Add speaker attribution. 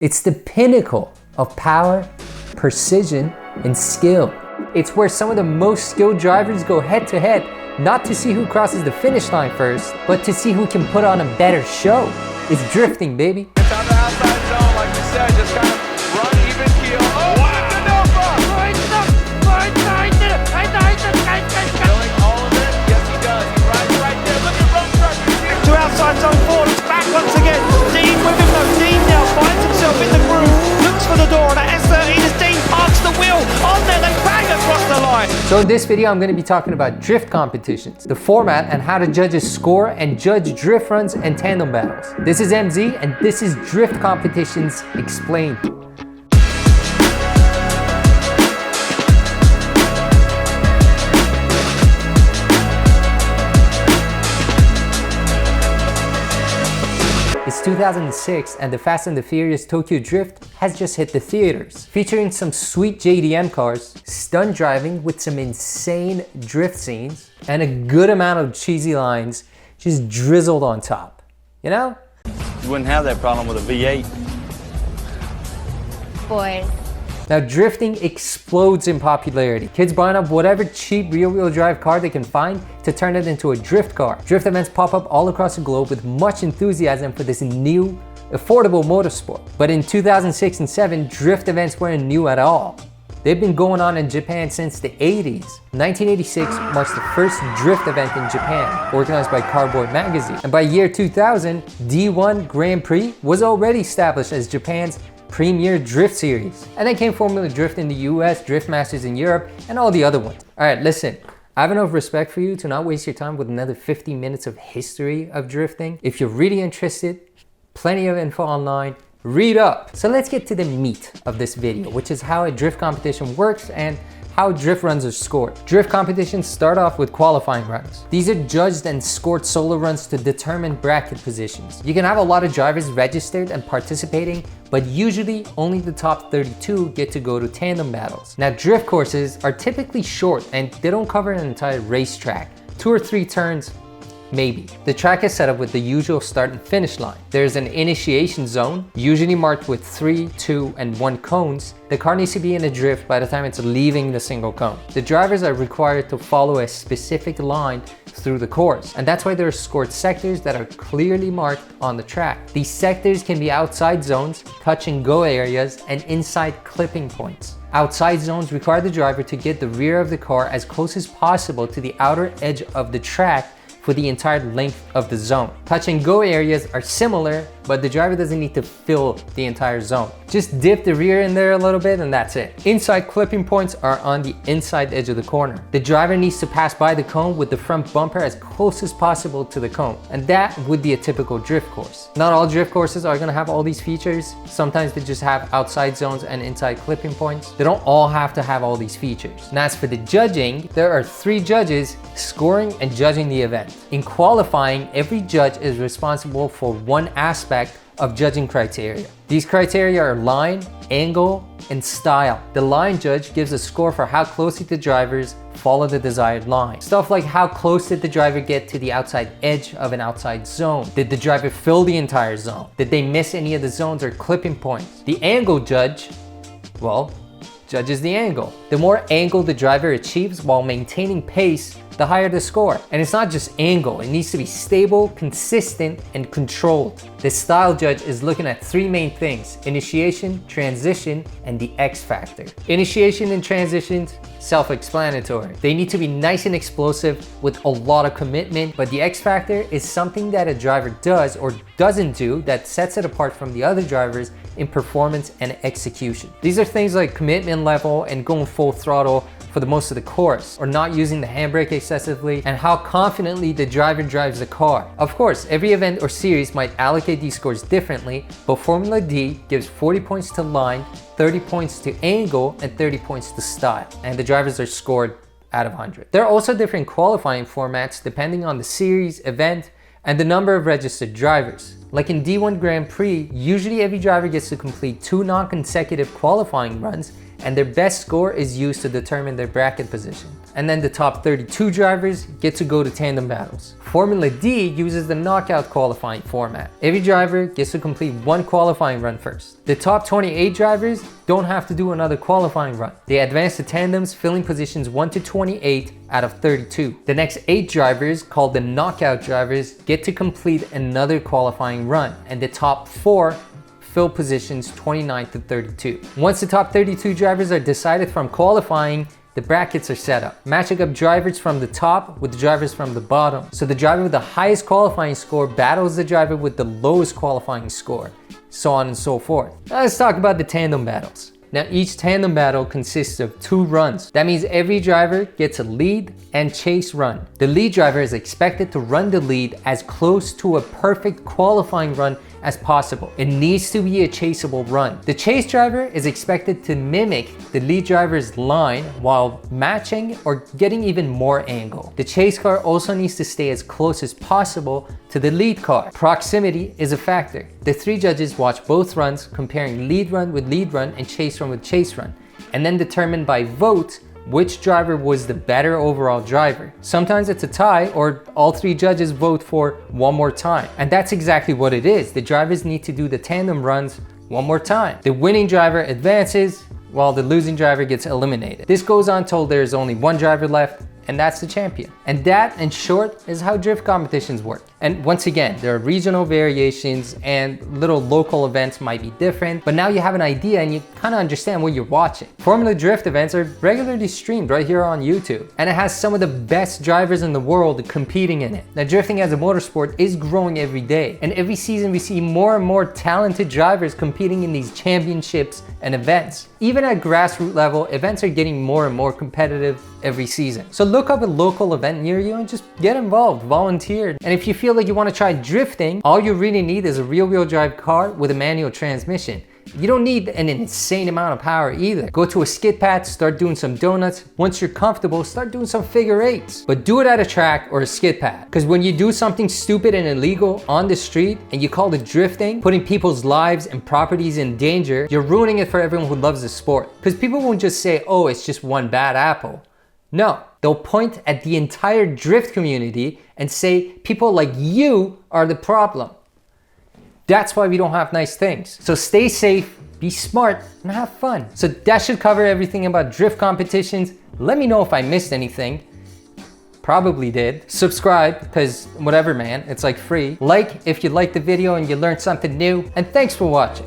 Speaker 1: It's the pinnacle of power, precision, and skill. It's where some of the most skilled drivers go head to head, not to see who crosses the finish line first, but to see who can put on a better show. It's drifting, baby.
Speaker 2: It's on the outside zone, like you said, just kind of run even keel. Oh, wow. Killing all of it? Yes, he does. He rides right there. Look at Road Truckers here.
Speaker 3: To outside zone 4, looks back once again. Dean with him though. Dean now finds himself in the groove, looks for the door, and at S13 as Dean parks the wheel on there, they bang across the line.
Speaker 1: So in this video, I'm going to be talking about drift competitions, the format, and how the judges score and judge drift runs and tandem battles. This is MZ, and this is Drift Competitions Explained. It's 2006 and the Fast and the Furious Tokyo Drift has just hit the theaters, featuring some sweet JDM cars, stunt driving with some insane drift scenes, and a good amount of cheesy lines just drizzled on top. You know?
Speaker 4: You wouldn't have that problem with a V8.
Speaker 5: Boys.
Speaker 1: Now drifting explodes in popularity. Kids buying up whatever cheap rear-wheel drive car they can find to turn it into a drift car. Drift events pop up all across the globe with much enthusiasm for this new, affordable motorsport. But in 2006 and 7, drift events weren't new at all. They've been going on in Japan since the 80s. 1986 marks the first drift event in Japan, organized by Cardboard Magazine. And by year 2000, D1 Grand Prix was already established as Japan's premier drift series. And then came Formula Drift in the US, Drift Masters in Europe, and all the other ones. All right, listen, I have enough respect for you to not waste your time with another 50 minutes of history of drifting. If you're really interested, plenty of info online, read up. So let's get to the meat of this video, which is how a drift competition works and how drift runs are scored. Drift competitions start off with qualifying runs. These are judged and scored solo runs to determine bracket positions. You can have a lot of drivers registered and participating, but usually only the top 32 get to go to tandem battles. Now drift courses are typically short and they don't cover an entire racetrack. 2 or 3 turns, maybe. The track is set up with the usual start and finish line. There's an initiation zone, usually marked with 3, 2, and 1 cones. The car needs to be in a drift by the time it's leaving the single cone. The drivers are required to follow a specific line through the course, and that's why there are scored sectors that are clearly marked on the track. These sectors can be outside zones, touch and go areas, and inside clipping points. Outside zones require the driver to get the rear of the car as close as possible to the outer edge of the track for the entire length of the zone. Touch and go areas are similar, but the driver doesn't need to fill the entire zone. Just dip the rear in there a little bit and that's it. Inside clipping points are on the inside edge of the corner. The driver needs to pass by the cone with the front bumper as close as possible to the cone. And that would be a typical drift course. Not all drift courses are gonna have all these features. Sometimes they just have outside zones and inside clipping points. They don't all have to have all these features. And as for the judging, there are 3 judges scoring and judging the event. In qualifying, every judge is responsible for one aspect of judging criteria. These criteria are line, angle, and style. The line judge gives a score for how closely the drivers follow the desired line. Stuff like how close did the driver get to the outside edge of an outside zone? Did the driver fill the entire zone? Did they miss any of the zones or clipping points? The angle judge, well, judges the angle. The more angle the driver achieves while maintaining pace, the higher the score. And it's not just angle, it needs to be stable, consistent, and controlled. The style judge is looking at 3 main things: initiation, transition, and the X factor. Initiation and transitions, self-explanatory. They need to be nice and explosive with a lot of commitment, but the X factor is something that a driver does or doesn't do that sets it apart from the other drivers in performance and execution. These are things like commitment level and going full throttle for the most of the course, or not using the handbrake excessively, and how confidently the driver drives the car. Of course, every event or series might allocate these scores differently, but Formula D gives 40 points to line, 30 points to angle, and 30 points to style. And the drivers are scored out of 100. There are also different qualifying formats depending on the series, event, and the number of registered drivers. Like in D1 Grand Prix, usually every driver gets to complete 2 non-consecutive qualifying runs and their best score is used to determine their bracket position. And then the top 32 drivers get to go to tandem battles. Formula D uses the knockout qualifying format. Every driver gets to complete one qualifying run first. The top 28 drivers don't have to do another qualifying run. They advance to tandems, filling positions 1 to 28 out of 32. The next 8 drivers, called the knockout drivers, get to complete another qualifying run, and the top 4 fill positions 29 to 32. Once the top 32 drivers are decided from qualifying, the brackets are set up, matching up drivers from the top with the drivers from the bottom. So the driver with the highest qualifying score battles the driver with the lowest qualifying score, so on and so forth. Now let's talk about the tandem battles. Now each tandem battle consists of 2 runs. That means every driver gets a lead and chase run. The lead driver is expected to run the lead as close to a perfect qualifying run as possible. It needs to be a chaseable run. The chase driver is expected to mimic the lead driver's line while matching or getting even more angle. The chase car also needs to stay as close as possible to the lead car. Proximity is a factor. The 3 judges watch both runs, comparing lead run with lead run and chase run with chase run, and then determine by vote which driver was the better overall driver. Sometimes it's a tie, or all 3 judges vote for one more time. And that's exactly what it is. The drivers need to do the tandem runs one more time. The winning driver advances while the losing driver gets eliminated. This goes on till there's only 1 driver left, and that's the champion. And that, in short, is how drift competitions work. And once again, there are regional variations and little local events might be different, but now you have an idea and you kind of understand what you're watching. Formula Drift events are regularly streamed right here on YouTube, and it has some of the best drivers in the world competing in it. Now, drifting as a motorsport is growing every day, and every season we see more and more talented drivers competing in these championships and events. Even at grassroots level, events are getting more and more competitive every season. So look up a local event near you and just get involved, volunteer. And if you feel like you want to try drifting, all you really need is a rear-wheel drive car with a manual transmission. You don't need an insane amount of power either. Go to a skid pad, start doing some donuts. Once you're comfortable, start doing some figure eights. But do it at a track or a skid pad. Because when you do something stupid and illegal on the street and you call it drifting, putting people's lives and properties in danger, you're ruining it for everyone who loves the sport. Because people won't just say, oh, it's just one bad apple. No, they'll point at the entire drift community and say people like you are the problem. That's why we don't have nice things. So stay safe, be smart, and have fun. So that should cover everything about drift competitions. Let me know if I missed anything. Probably did. Subscribe, because whatever man, it's like free. Like if you liked the video and you learned something new. And thanks for watching.